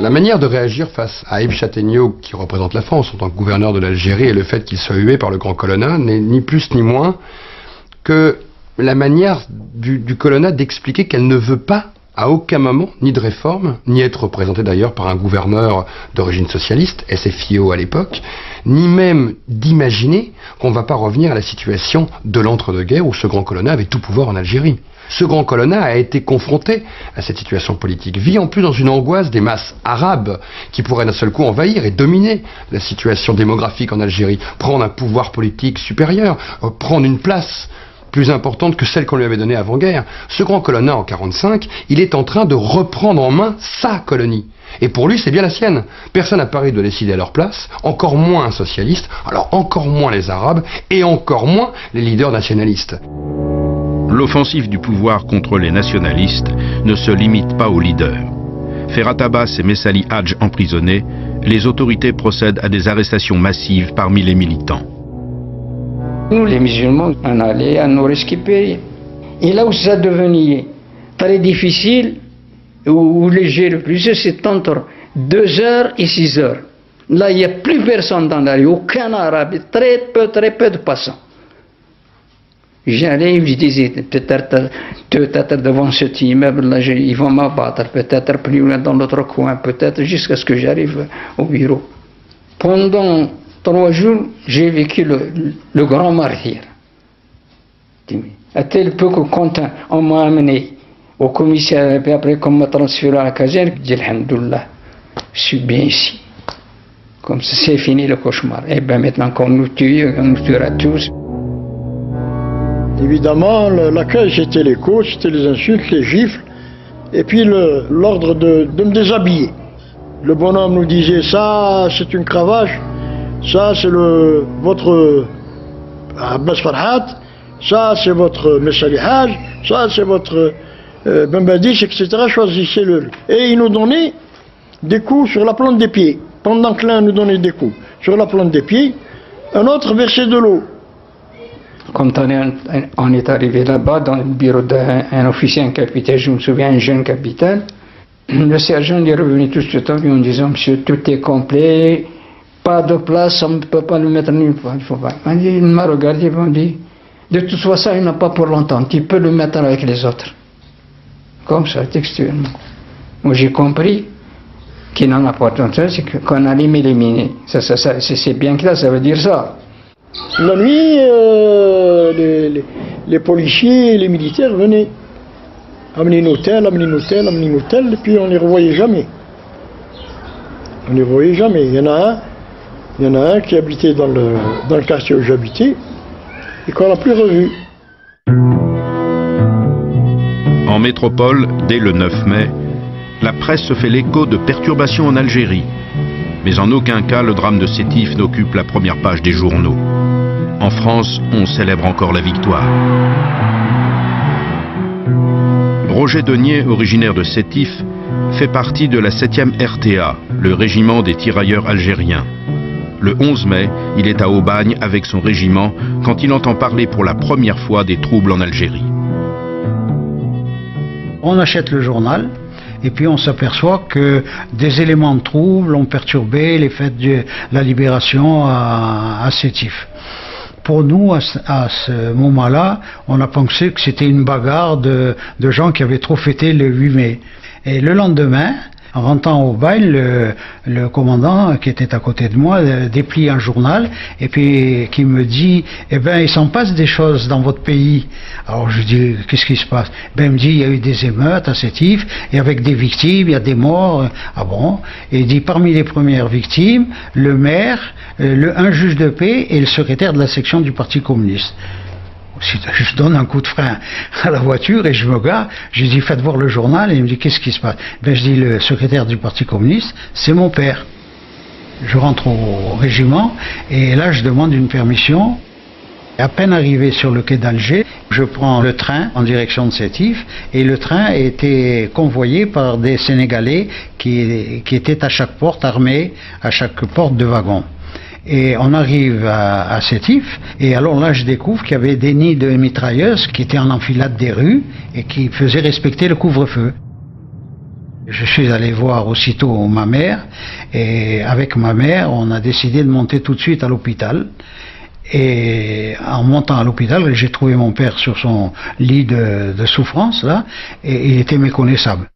La manière de réagir face à Ibn Chattenio, qui représente la France en tant que gouverneur de l'Algérie, et le fait qu'il soit hué par le grand colonna, n'est ni plus ni moins que la manière du colonna d'expliquer qu'elle ne veut pas, à aucun moment, ni de réforme, ni être représentée d'ailleurs par un gouverneur d'origine socialiste, SFIO à l'époque, ni même d'imaginer qu'on ne va pas revenir à la situation de l'entre-deux-guerres où ce grand colonna avait tout pouvoir en Algérie. Ce grand colonna a été confronté à cette situation politique, vit en plus dans une angoisse des masses arabes qui pourraient d'un seul coup envahir et dominer la situation démographique en Algérie, prendre un pouvoir politique supérieur, prendre une place plus importante que celle qu'on lui avait donnée avant-guerre. Ce grand colonna en 1945, il est en train de reprendre en main sa colonie. Et pour lui, c'est bien la sienne. Personne à Paris doit décider à leur place, encore moins un socialiste, alors encore moins les Arabes, et encore moins les leaders nationalistes. L'offensive du pouvoir contre les nationalistes ne se limite pas aux leaders. Ferhat Abbas et Messali Hadj emprisonnés, les autorités procèdent à des arrestations massives parmi les militants. Nous, les musulmans, on allait à nous récupérer. Et là où ça devenait très difficile, où léger le plus, c'est entre 2 heures et 6 heures. Là, il n'y a plus personne dans la rue, aucun arabe, très peu de passants. J'allais, je disais, peut-être devant cet immeuble-là, ils vont m'abattre, peut-être plus loin dans l'autre coin, peut-être jusqu'à ce que j'arrive au bureau. Pendant 3 jours, j'ai vécu le grand martyr. À tel point que quand on m'a amené au commissariat, et puis après qu'on m'a transféré à la caserne, j'ai dit alhamdoulilah, je suis bien ici. Comme ça, c'est fini le cauchemar. Et bien maintenant qu'on nous tue, on nous tuera tous. Évidemment, l'accueil c'était les coups, c'était les insultes, les gifles, et puis l'ordre de me déshabiller. Le bonhomme nous disait ça, c'est une cravache, ça c'est votre Abbas Farhat, ça c'est votre Messali Hadj, ça c'est votre Bembadich, etc. Choisissez-le. Et il nous donnait des coups sur la plante des pieds. Pendant que l'un nous donnait des coups sur la plante des pieds, un autre versait de l'eau. Quand on est arrivé là-bas, dans le bureau d'un officier, un capitaine, je me souviens, un jeune capitaine, le sergent est revenu tout de suite en lui disant, monsieur, tout est complet, pas de place, on ne peut pas le mettre nulle part. Il m'a regardé et m'a dit, de toute façon, il n'a pas pour longtemps, tu peux le mettre avec les autres. Comme ça, textuellement. Moi, j'ai compris qu'il n'en a pas tant, c'est qu'on allait m'éliminer. C'est bien clair, ça veut dire ça. La nuit, les policiers et les militaires venaient amener une hôtel, et puis on ne les revoyait jamais. On ne les revoyait jamais. Il y en a un qui habitait dans le quartier où j'habitais et qu'on n'a plus revu. En métropole, dès le 9 mai, la presse se fait l'écho de perturbations en Algérie. Mais en aucun cas le drame de Sétif n'occupe la première page des journaux. En France, on célèbre encore la victoire. Roger Denier, originaire de Sétif, fait partie de la 7e RTA, le régiment des tirailleurs algériens. Le 11 mai, il est à Aubagne avec son régiment quand il entend parler pour la première fois des troubles en Algérie. On achète le journal. Et puis on s'aperçoit que des éléments de trouble ont perturbé les fêtes de la libération à Sétif. Pour nous, à ce moment-là, on a pensé que c'était une bagarre de gens qui avaient trop fêté le 8 mai. Et le lendemain, en rentrant au bail, le commandant qui était à côté de moi déplie un journal et puis qui me dit « Eh bien, il s'en passe des choses dans votre pays. » Alors je dis « Qu'est-ce qui se passe ?» Ben, il me dit « Il y a eu des émeutes à Sétif et avec des victimes, il y a des morts. » Ah bon? Et il dit « Parmi les premières victimes, le maire, un juge de paix et le secrétaire de la section du Parti communiste. » Je donne un coup de frein à la voiture et je me gare, je dis faites voir le journal et il me dit qu'est-ce qui se passe? Ben je dis le secrétaire du Parti communiste, c'est mon père. Je rentre au régiment et là je demande une permission. À peine arrivé sur le quai d'Alger, je prends le train en direction de Sétif et le train était convoyé par des Sénégalais qui étaient à chaque porte armés, à chaque porte de wagon. Et on arrive à Sétif, et alors là je découvre qu'il y avait des nids de mitrailleuses qui étaient en enfilade des rues et qui faisaient respecter le couvre-feu. Je suis allé voir aussitôt ma mère et avec ma mère, on a décidé de monter tout de suite à l'hôpital. Et en montant à l'hôpital, j'ai trouvé mon père sur son lit de souffrance là, et il était méconnaissable.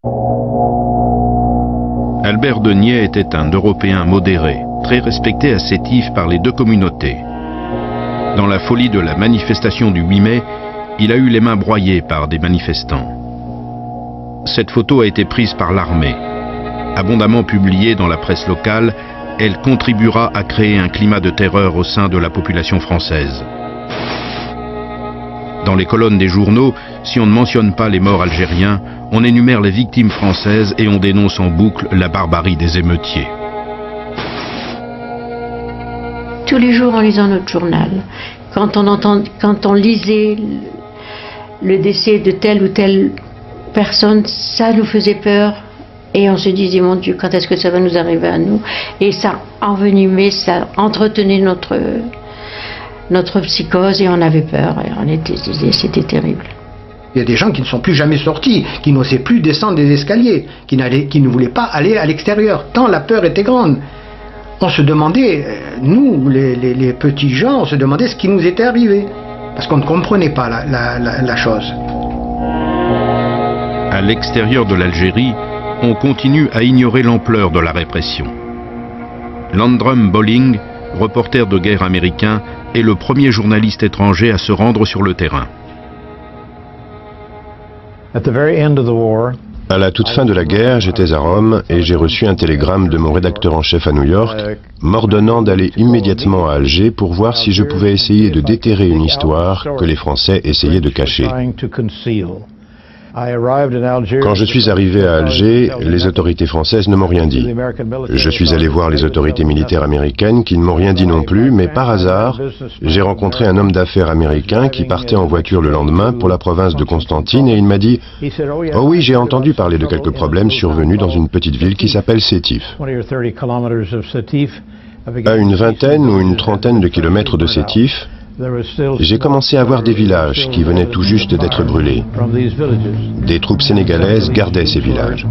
Albert Denier était un Européen modéré, très respecté à Sétif par les deux communautés. Dans la folie de la manifestation du 8 mai, il a eu les mains broyées par des manifestants. Cette photo a été prise par l'armée. Abondamment publiée dans la presse locale, elle contribuera à créer un climat de terreur au sein de la population française. Dans les colonnes des journaux, si on ne mentionne pas les morts algériens, on énumère les victimes françaises et on dénonce en boucle la barbarie des émeutiers. Tous les jours en lisant notre journal, quand on lisait le décès de telle ou telle personne, ça nous faisait peur. Et on se disait, mon Dieu, quand est-ce que ça va nous arriver à nous? Et ça envenimait, ça entretenait notre psychose et on avait peur. Et c'était terrible. Il y a des gens qui ne sont plus jamais sortis, qui n'osaient plus descendre des escaliers, qui ne voulaient pas aller à l'extérieur, tant la peur était grande. On se demandait, nous, les petits gens, on se demandait ce qui nous était arrivé. Parce qu'on ne comprenait pas la chose. À l'extérieur de l'Algérie, on continue à ignorer l'ampleur de la répression. Landrum Bolling, reporter de guerre américain, est le premier journaliste étranger à se rendre sur le terrain. À la toute fin de la guerre, j'étais à Rome et j'ai reçu un télégramme de mon rédacteur en chef à New York m'ordonnant d'aller immédiatement à Alger pour voir si je pouvais essayer de déterrer une histoire que les Français essayaient de cacher. Quand je suis arrivé à Alger, les autorités françaises ne m'ont rien dit. Je suis allé voir les autorités militaires américaines qui ne m'ont rien dit non plus, mais par hasard, j'ai rencontré un homme d'affaires américain qui partait en voiture le lendemain pour la province de Constantine et il m'a dit « Oh oui, j'ai entendu parler de quelques problèmes survenus dans une petite ville qui s'appelle Sétif. » À une vingtaine ou une trentaine de kilomètres de Sétif, j'ai commencé à voir des villages qui venaient tout juste d'être brûlés. Des troupes sénégalaises gardaient ces villages.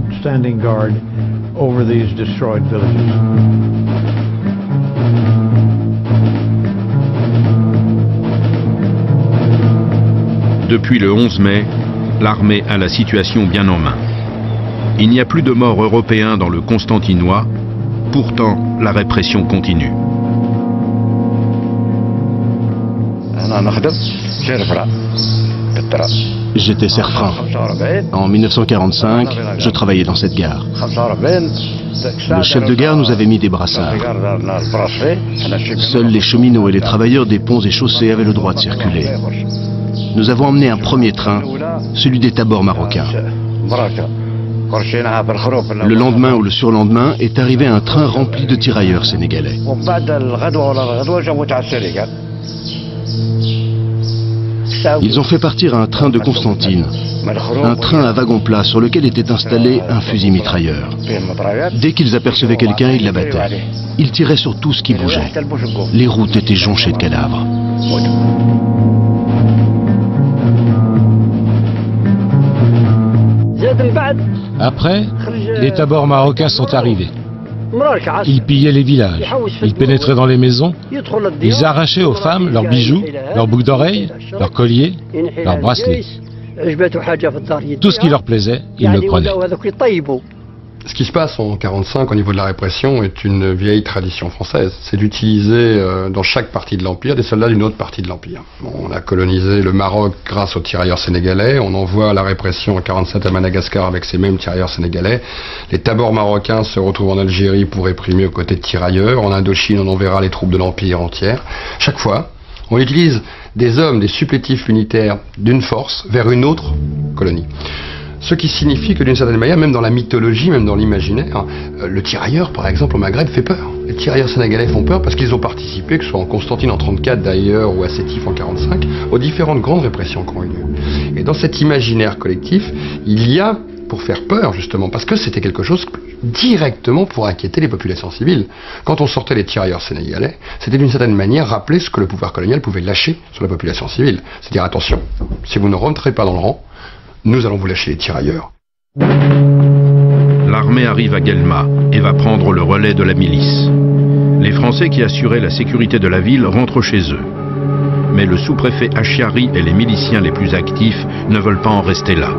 Depuis le 11 mai, l'armée a la situation bien en main. Il n'y a plus de morts européens dans le Constantinois, pourtant la répression continue. J'étais serfrant. En 1945, je travaillais dans cette gare. Le chef de gare nous avait mis des brassards. Seuls les cheminots et les travailleurs des ponts et chaussées avaient le droit de circuler. Nous avons emmené un premier train, celui des tabords marocains. Le lendemain ou le surlendemain est arrivé un train rempli de tirailleurs sénégalais. Ils ont fait partir un train de Constantine, un train à wagon plat sur lequel était installé un fusil mitrailleur. Dès qu'ils apercevaient quelqu'un, ils l'abattaient. Ils tiraient sur tout ce qui bougeait. Les routes étaient jonchées de cadavres. Après, les tabords marocains sont arrivés. Ils pillaient les villages, ils pénétraient dans les maisons, ils arrachaient aux femmes leurs bijoux, leurs boucles d'oreilles, leurs colliers, leurs bracelets. Tout ce qui leur plaisait, ils le prenaient. Ce qui se passe en 1945 au niveau de la répression est une vieille tradition française. C'est d'utiliser dans chaque partie de l'Empire des soldats d'une autre partie de l'Empire. On a colonisé le Maroc grâce aux tirailleurs sénégalais. On envoie la répression en 1947 à Madagascar avec ces mêmes tirailleurs sénégalais. Les tabords marocains se retrouvent en Algérie pour réprimer aux côtés de tirailleurs. En Indochine, on enverra les troupes de l'Empire entière. Chaque fois, on utilise des hommes, des supplétifs unitaires d'une force vers une autre colonie. Ce qui signifie que d'une certaine manière, même dans la mythologie, même dans l'imaginaire, le tirailleur, par exemple, au Maghreb, fait peur. Les tirailleurs sénégalais font peur parce qu'ils ont participé, que ce soit en Constantine en 1934 d'ailleurs, ou à Sétif en 1945, aux différentes grandes répressions qui ont eu lieu. Et dans cet imaginaire collectif, il y a, pour faire peur justement, parce que c'était quelque chose directement pour inquiéter les populations civiles. Quand on sortait les tirailleurs sénégalais, c'était d'une certaine manière rappeler ce que le pouvoir colonial pouvait lâcher sur la population civile. C'est-à-dire, attention, si vous ne rentrez pas dans le rang, nous allons vous lâcher les tirailleurs. l'armée arrive à Guelma et va prendre le relais de la milice. Les Français qui assuraient la sécurité de la ville rentrent chez eux. Mais le sous-préfet Achiari et les miliciens les plus actifs ne veulent pas en rester là.